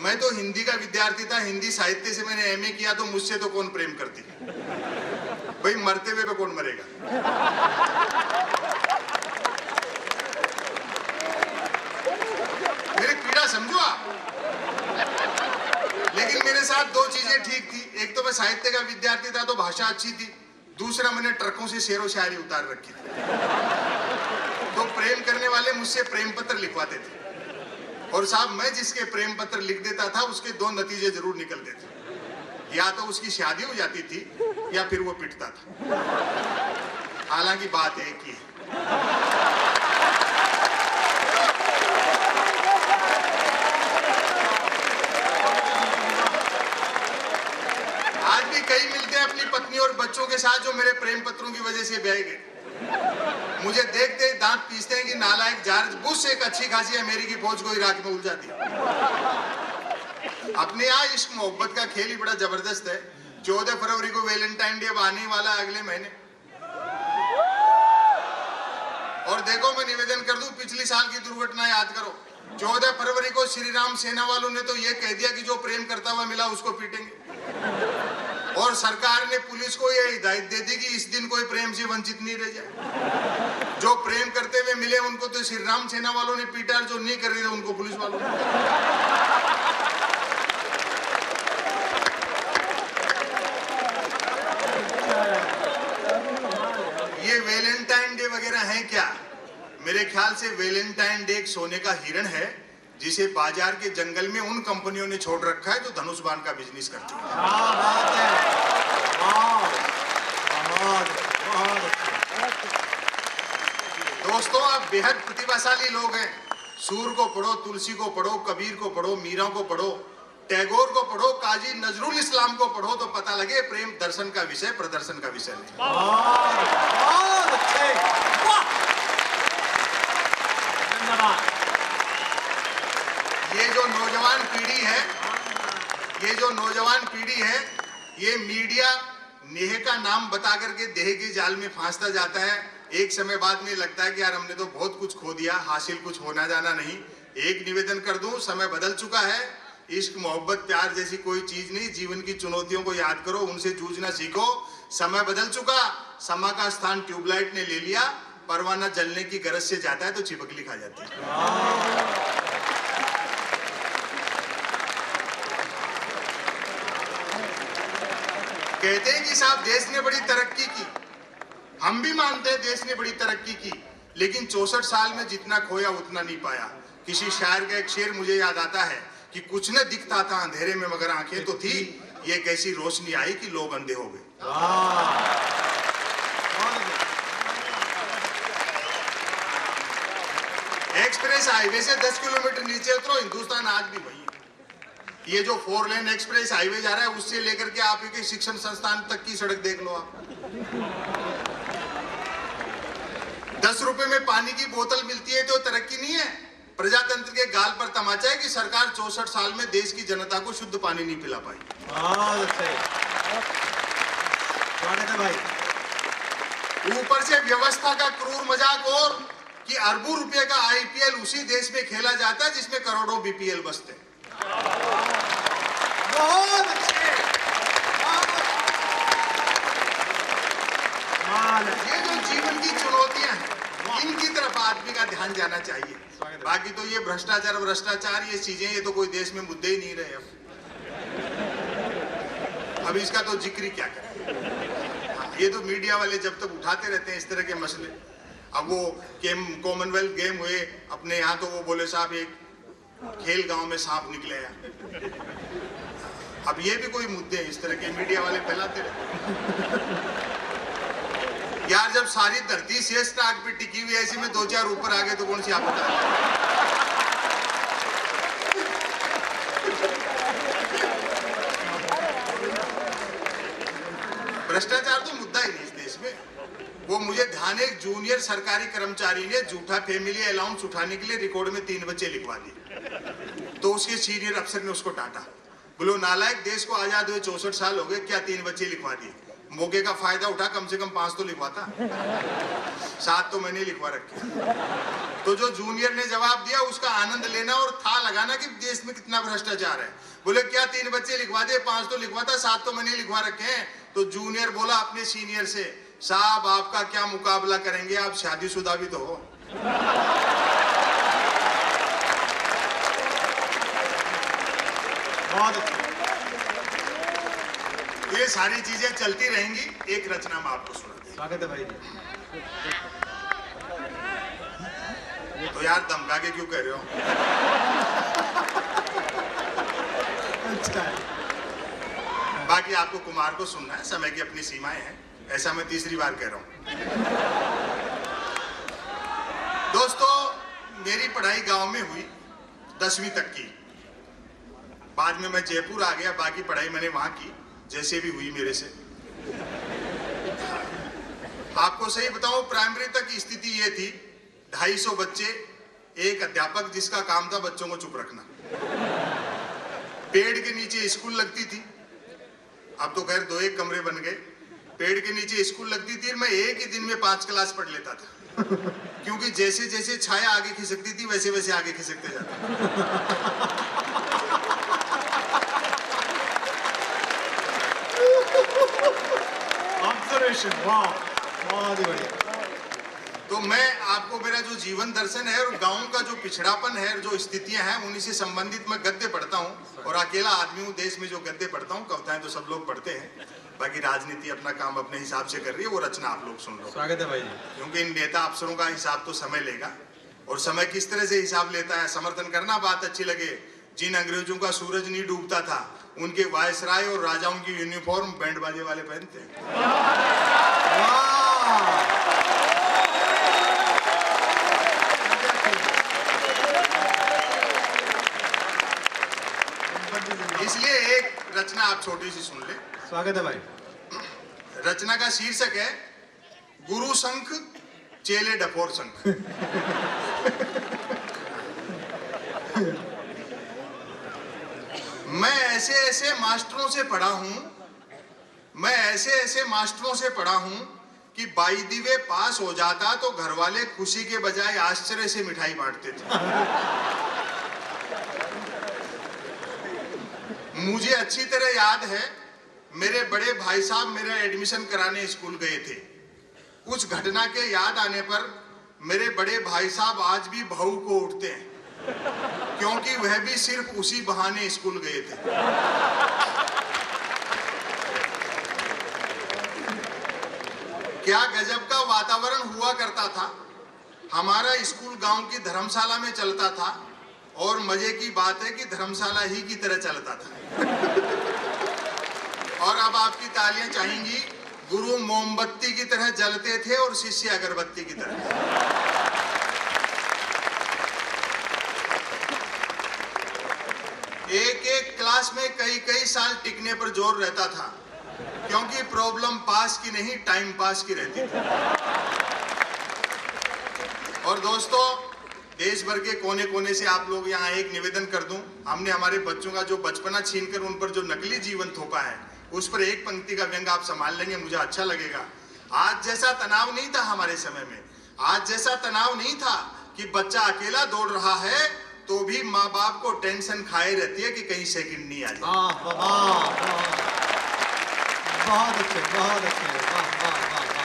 मैं तो हिंदी का विद्यार्थी था, हिंदी साहित्य से मैंने एमए किया, तो मुझसे तो कौन प्रेम करती भाई, मरते हुए पे कौन मरेगा। मेरी पीड़ा समझो आप। लेकिन मेरे साथ दो चीजें ठीक थी, एक तो मैं साहित्य का विद्यार्थी था तो भाषा अच्छी थी, दूसरा मैंने ट्रकों से शेरो शायरी उतार रखी थी। तो प्रेम करने वाले मुझसे प्रेम पत्र लिखवाते थे, और साहब मैं जिसके प्रेम पत्र लिख देता था उसके दो नतीजे जरूर निकलते थे, या तो उसकी शादी हो जाती थी या फिर वो पिटता था। हालांकि बात एक ही है। आज भी कई मिलते हैं अपनी पत्नी और बच्चों के साथ जो मेरे प्रेम पत्रों की वजह से ब्याह गए। मुझे देखते ही दांत पीसते हैं कि नालायक जॉर्ज बुश एक अच्छी खासी अमेरिकी फौज को इराक में उलझा दिया। अपने यहाँ इश्क मोहब्बत का खेल ही बड़ा जबरदस्त है। 14 फरवरी को वैलेंटाइन डे आने वाला है अगले महीने, और देखो मैं निवेदन कर दूं, पिछली साल की दुर्घटना याद करो। 14 फरवरी को श्री राम सेना वालों ने तो ये कह दिया कि जो प्रेम करता हुआ मिला उसको पीटेंगे, और सरकार ने पुलिस को यह हिदायत दे दी कि इस दिन कोई प्रेम से वंचित नहीं रह जाए। जो प्रेम करते हुए मिले उनको तो श्री राम सेना वालों ने पीटा, जो नहीं कर रहे थे उनको पुलिस वालों ने। ये वैलेंटाइन डे वगैरह है क्या? मेरे ख्याल से वैलेंटाइन डे एक सोने का हिरण है जिसे बाजार के जंगल में उन कंपनियों ने छोड़ रखा है जो धनुष बाण का बिजनेस करती है। दोस्तों, आप बेहद प्रतिभाशाली लोग हैं। सूर को पढ़ो, तुलसी को पढ़ो, कबीर को पढ़ो, मीरा को पढ़ो, टैगोर को पढ़ो, काजी नजरुल इस्लाम को पढ़ो, तो पता लगे प्रेम दर्शन का विषय, प्रदर्शन का विषय नहीं। ये जो नौजवान पीढ़ी है, ये मीडिया नेह का नाम बता करके देह के जाल में फांसता जाता है। एक समय बाद में लगता है कि यार हमने तो बहुत कुछ खो दिया, हासिल कुछ होना जाना नहीं। एक निवेदन कर दूं, समय बदल चुका है। इश्क मोहब्बत प्यार जैसी कोई चीज नहीं। जीवन की चुनौतियों को याद करो, उनसे जूझना सीखो। समय बदल चुका, समय का स्थान ट्यूबलाइट ने ले लिया। परवाना जलने की गरज से जाता है तो चिपकली खा जाती है। कहते हैं कि साहब देश ने बड़ी तरक्की की, हम भी मानते हैं देश ने बड़ी तरक्की की, लेकिन 64 साल में जितना खोया उतना नहीं पाया। किसी शायर का एक शेर मुझे याद आता है कि कुछ न दिखता था अंधेरे में मगर आंखें तो थी, ये कैसी रोशनी आई कि लोग अंधे हो गए। एक्सप्रेस हाईवे से 10 किलोमीटर नीचे उतरो, हिंदुस्तान आज भी वही है। ये जो 4 लेन एक्सप्रेस हाईवे जा रहा है, उससे लेकर के आप एक शिक्षण संस्थान तक की सड़क देख लो आप। 10 रुपए में पानी की बोतल मिलती है तो तरक्की नहीं है। प्रजातंत्र के गाल पर तमाचा है कि सरकार 64 साल में देश की जनता को शुद्ध पानी नहीं पिला पाई। ऊपर से व्यवस्था का क्रूर मजाक और कि अरबों रुपए का आईपीएल उसी देश में खेला जाता है जिसमें करोड़ों बीपीएल बसते हैं। बहुत अच्छे। ये जो जीवन की चुनौतियां हैं, इनकी तरफ आदमी का ध्यान जाना चाहिए। बाकी तो ये भ्रष्टाचार ये चीजें, ये तो कोई देश में मुद्दे ही नहीं रहे। अब इसका तो जिक्र ही क्या करें। ये तो मीडिया वाले जब तक उठाते रहते हैं इस तरह के मसले। अब वो कॉमनवेल्थ गेम हुए अपने यहाँ, तो वो बोले साहब एक खेल गांव में सांप निकले हैं। अब ये भी कोई मुद्दे इस तरह के मीडिया वाले फैलाते रहते। यार जब सारी धरती शेष नाग पे टिकी हुई ऐसी में 2-4 ऊपर आ गए तो कौन सी आप बता। भ्रष्टाचार तो मुद्दा ही नहीं इस देश में। वो मुझे ध्यान, एक जूनियर सरकारी कर्मचारी ने झूठा फैमिली अलाउंस उठाने के लिए रिकॉर्ड में 3 बच्चे लिखवा दिए, तो उसके सीनियर अफसर ने उसको डांटा। बोलो नालायक, देश को आजाद हुए 64 साल हो गए, क्या 3 बच्चे लिखवा दिए? मौके का फायदा उठा, कम से कम 5 तो लिखवाता। 7 तो मैंने लिखवा रखे। तो जो जूनियर ने जवाब दिया उसका आनंद लेना और था लगाना कि देश में कितना भ्रष्टाचार है। बोले क्या 3 बच्चे लिखवा दे, 5 तो लिखवा था, 7 तो मैंने लिखवा रखे हैं। तो जूनियर बोला अपने सीनियर से, साहब आपका क्या मुकाबला करेंगे, आप शादीशुदा भी तो हो। बहुत अच्छा। ये सारी चीजें चलती रहेंगी। एक रचना में आपको सुना। स्वागत है भाई जी। तो यार धमका के क्यों कह रहे हो? अच्छा है। बाकी आपको कुमार को सुनना है, समय की अपनी सीमाएं हैं, ऐसा मैं तीसरी बार कह रहा हूं। दोस्तों मेरी पढ़ाई गांव में हुई 10वीं तक की। बाद में मैं जयपुर आ गया, बाकी पढ़ाई मैंने वहां की जैसे भी हुई मेरे से। आपको सही बताऊं प्राइमरी तक की स्थिति ये थी, 250 बच्चे, एक अध्यापक जिसका काम था बच्चों को चुप रखना। पेड़ के नीचे स्कूल लगती थी, अब तो खैर 2-1 कमरे बन गए। पेड़ के नीचे स्कूल लगती थी, मैं एक ही दिन में 5 क्लास पढ़ लेता था। क्योंकि जैसे जैसे छाया आगे खिसकती थी वैसे वैसे आगे खिसकते जाते। ऑब्जर्वेशन, वाह, बहुत ही बढ़िया। तो मैं आपको मेरा जो जीवन दर्शन है और गांव का जो पिछड़ापन है, जो स्थितियां हैं, उन्हीं से संबंधित मैं गद्य पढ़ता हूं। और अकेला आदमी हूं देश में जो गद्य पढ़ता हूं। कविताएं तो सब लोग पढ़ते हैं, बाकी राजनीति अपना काम अपने हिसाब से कर रही है, वो रचना आप लोग सुन रहे हो। स्वागत है भाई जी। क्योंकि इन नेता अफसरों का हिसाब तो समय लेगा, और समय किस तरह से हिसाब लेता है, समर्थन करना बात अच्छी लगे। जिन अंग्रेजों का सूरज नहीं डूबता था, उनके वायसराय और राजाओं की यूनिफॉर्म बैंड बाजे वाले पहनते हैं। इसलिए एक रचना आप छोटी सी सुन ले। स्वागत है भाई। रचना का शीर्षक है गुरु शंख चेले डफोर शंख। मैं ऐसे ऐसे मास्टरों से पढ़ा हूं, मैं ऐसे ऐसे मास्टरों से पढ़ा हूं कि बाई दी वे पास हो जाता तो घर वाले खुशी के बजाय आश्चर्य से मिठाई बांटते थे। मुझे अच्छी तरह याद है, मेरे बड़े भाई साहब मेरा एडमिशन कराने स्कूल गए थे। उस घटना के याद आने पर मेरे बड़े भाई साहब आज भी भावुक को उठते हैं, क्योंकि वह भी सिर्फ उसी बहाने स्कूल गए थे। क्या गजब का वातावरण हुआ करता था। हमारा स्कूल गांव की धर्मशाला में चलता था, और मजे की बात है कि धर्मशाला ही की तरह चलता था। और अब आपकी तालियां चाहेंगी, गुरु मोमबत्ती की तरह जलते थे और शिष्य अगरबत्ती की तरह। एक एक क्लास में कई कई साल टिकने पर जोर रहता था, क्योंकि प्रॉब्लम पास की नहीं टाइम पास की रहती थी। और दोस्तों देश भर के कोने कोने से आप लोग यहाँ एक निवेदन कर दूं, हमने हमारे बच्चों का जो बचपना छीनकर उन पर जो नकली जीवन थोपा है, उस पर एक पंक्ति का व्यंग आप संभाल लेंगे, मुझे अच्छा लगेगा। आज जैसा तनाव नहीं था हमारे समय में, आज जैसा तनाव नहीं था कि बच्चा अकेला दौड़ रहा है तो भी माँ बाप को टेंशन खाए रहती है कि कहीं सेकंड नहीं आ जाए। बहुत अच्छे, बहुत अच्छे, वाह वाह वाह वाह।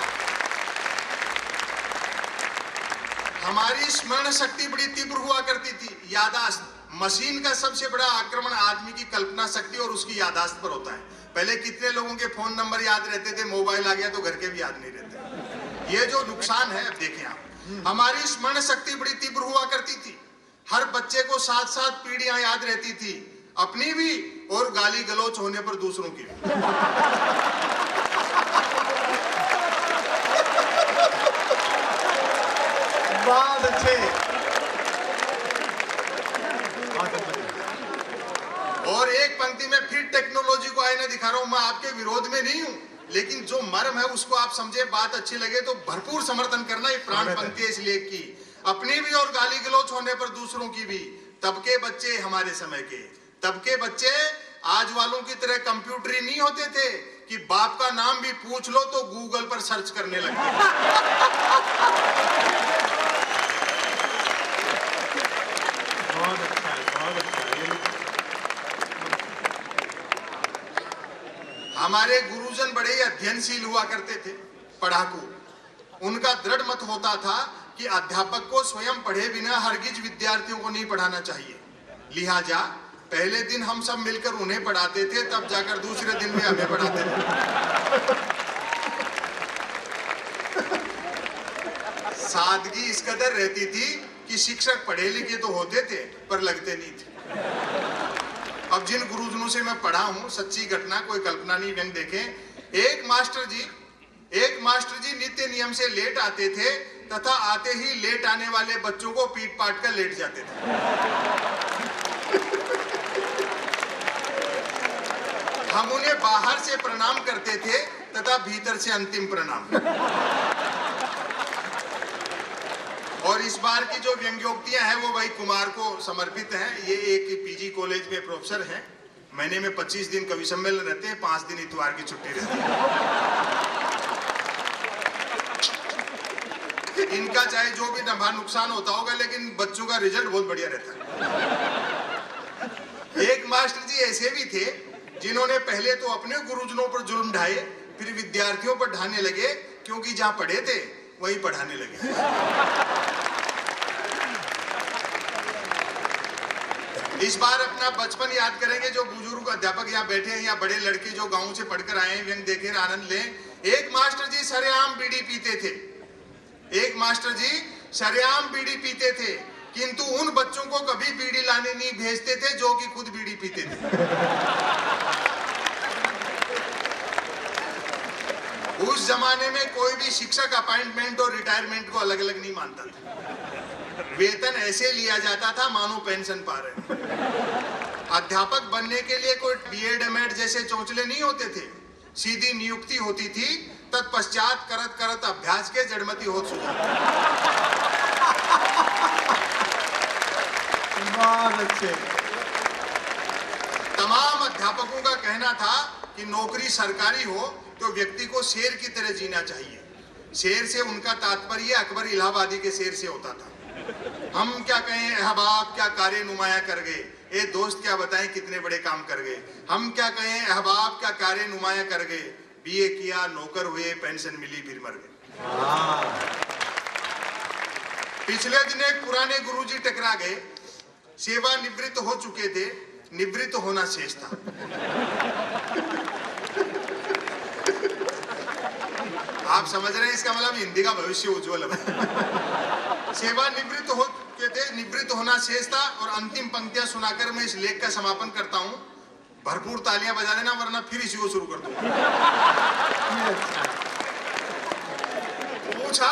हमारी स्मरण शक्ति बड़ी तीव्र हुआ करती थी, यादाश्त। मशीन का सबसे बड़ा आक्रमण आदमी की कल्पना शक्ति और उसकी यादाश्त पर होता है। पहले कितने लोगों के फोन नंबर याद रहते थे, मोबाइल आ गया तो घर के भी याद नहीं रहते। ये जो नुकसान है, अब देखें आप, हमारी स्मरण शक्ति बड़ी तीव्र हुआ करती थी। हर बच्चे को 7-7 पीढ़ियां याद रहती थी, अपनी भी और गाली गलौच होने पर दूसरों की भी। बहुत अच्छे। और एक पंक्ति में फिर टेक्नोलॉजी को आईना दिखा रहा हूं, मैं आपके विरोध में नहीं हूं, लेकिन जो मर्म है उसको आप समझे, बात अच्छी लगे तो भरपूर समर्थन करना। ये प्राण पंक्ति है इस लेख की, अपनी भी और गाली गलौच होने पर दूसरों की भी। तब के बच्चे हमारे समय के, तब के बच्चे आज वालों की तरह कंप्यूटरी नहीं होते थे कि बाप का नाम भी पूछ लो तो गूगल पर सर्च करने लगते। हमारे गुरुजन बड़े ही अध्ययनशील हुआ करते थे, पढ़ाकू। उनका दृढ़ मत होता था कि अध्यापक को स्वयं पढ़े बिना हरगिज विद्यार्थियों को नहीं पढ़ाना चाहिए। लिहाजा पहले दिन हम सब मिलकर उन्हें पढ़ाते थे, तब जाकर दूसरे दिन में हमें पढ़ाते थे। सादगी इस कदर रहती थी कि शिक्षक पढ़े लिखे तो होते थे पर लगते नहीं थे। अब जिन गुरुजनों से मैं पढ़ा हूं, सच्ची घटना, कोई कल्पना नहीं, व्यंग देखें। एक मास्टर जी नित्य नियम से लेट आते थे तथा आते ही लेट आने वाले बच्चों को पीट पाट कर लेट जाते थे। हम उन्हें बाहर से प्रणाम करते थे तथा भीतर से अंतिम प्रणाम। और इस बार की जो व्यंग्योक्तियां हैं वो भाई कुमार को समर्पित हैं। ये एक पीजी कॉलेज में प्रोफेसर हैं। महीने में 25 दिन कवि सम्मेलन रहते हैं, 5 दिन इतवार की छुट्टी रहती है। इनका चाहे जो भी नफा नुकसान होता होगा, लेकिन बच्चों का रिजल्ट बहुत बढ़िया रहता है। एक मास्टर जी ऐसे भी थे जिन्होंने पहले तो अपने गुरुजनों पर जुल्म ढाए, फिर विद्यार्थियों पर ढाने लगे, क्योंकि जहां पढ़े थे वहीं पढ़ाने लगे। इस बार अपना बचपन याद करेंगे। जो बुजुर्ग अध्यापक यहाँ बैठे हैं या बड़े लड़के जो गांव से पढ़कर आए हैं, व्यंग देखें, आनंद लें। एक मास्टर जी सरेआम बीड़ी पीते थे। एक मास्टर जी सरेआम बीड़ी पीते थे, किंतु उन बच्चों को कभी बीड़ी लाने नहीं भेजते थे जो कि खुद बीड़ी पीते थे। उस जमाने में कोई भी शिक्षक अपॉइंटमेंट और रिटायरमेंट को अलग अलग नहीं मानता था। वेतन ऐसे लिया जाता था मानो पेंशन पा रहे। अध्यापक बनने के लिए कोई बीएड एमएड जैसे चौंचले नहीं होते थे, सीधी नियुक्ति होती थी। तत्पश्चात करत करत अभ्यास के जड़मती हो चुका। बहुत अच्छे। तमाम अध्यापकों का कहना था कि नौकरी सरकारी हो तो व्यक्ति को शेर की तरह जीना चाहिए। शेर से उनका तात्पर्य अकबर इलाहाबादी के शेर से होता था। हम क्या कहें अहबाब क्या कार्य नुमाया कर गए, ए दोस्त क्या बताएं कितने बड़े काम कर गए। हम क्या कहें अहबाब क्या कार्य नुमाया कर गए, बीए किया, नौकर हुए, पेंशन मिली, फिर मर गए। पिछले दिन एक पुराने गुरुजी टकरा गए। सेवा निवृत्त हो चुके थे, निवृत्त होना शेष था। आप समझ रहे हैं इसका मतलब हिंदी का भविष्य उज्जवल है। सेवा निवृत्त हो चुके थे, निवृत्त होना शेष था। और अंतिम पंक्तियां सुनाकर मैं इस लेख का समापन करता हूं। भरपूर तालियां बजा देना, वरना फिर इसी को शुरू कर दूंगा। पूछा,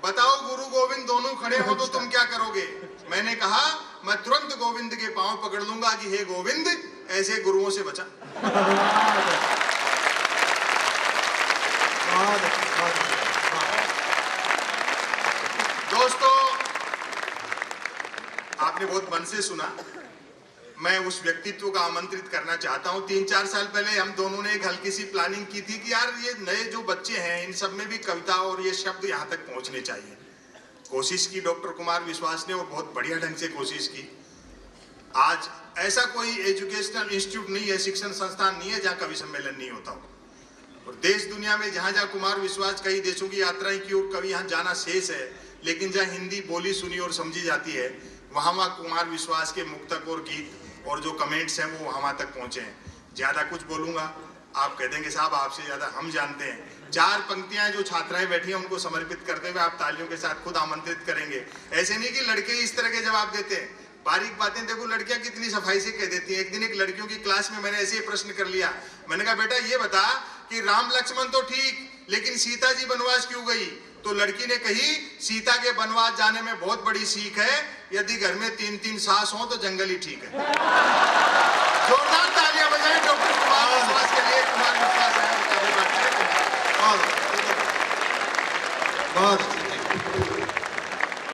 बताओ गुरु गोविंद दोनों खड़े हो तो तुम क्या करोगे। मैंने कहा, मैं तुरंत गोविंद के पांव पकड़ लूंगा कि हे गोविंद, ऐसे गुरुओं से बचा। दोस्तों, आपने बहुत मन से सुना। मैं उस व्यक्तित्व का आमंत्रित करना चाहता हूं। 3-4 साल पहले हम दोनों ने एक हल्की सी प्लानिंग की थी कि यार ये नए जो बच्चे हैं इन सब में भी कविता और ये शब्द यहाँ तक पहुंचने चाहिए। कोशिश की डॉक्टर कुमार विश्वास ने और बहुत बढ़िया ढंग से कोशिश की। आज ऐसा कोई एजुकेशनल इंस्टीट्यूट नहीं है, शिक्षण संस्थान नहीं है जहाँ कवि सम्मेलन नहीं होता हो। और देश दुनिया में जहाँ जहाँ कुमार विश्वास कई देशों की यात्राएं की और कवि यहाँ जाना शेष है, लेकिन जहाँ हिंदी बोली सुनी और समझी जाती है वहाँ कुमार विश्वास के मुक्तक और गीत और जो कमेंट्स हैं वो वहाँ तक पहुँचे हैं। ज़्यादा कुछ बोलूँगा आप कह देंगे साहब आपसे ज़्यादा हम जानते हैं। 4 पंक्तियाँ जो छात्राएं बैठी हैं उनको समर्पित करते हुए आप तालियों के साथ खुद आमंत्रित करेंगे। ऐसे नहीं कि लड़के इस तरह के जवाब देते हैं, बारीक बातें देखो लड़कियां कितनी सफाई से कह देती हैं। एक दिन एक लड़कियों की क्लास में मैंने ऐसे ही प्रश्न कर लिया। मैंने कहा बेटा ये बता कि राम लक्ष्मण तो ठीक, लेकिन सीता जी वनवास क्यों गई। तो लड़की ने कही, सीता के वनवास जाने में बहुत बड़ी सीख है, यदि घर में 3-3 सास हो तो जंगल ही ठीक है।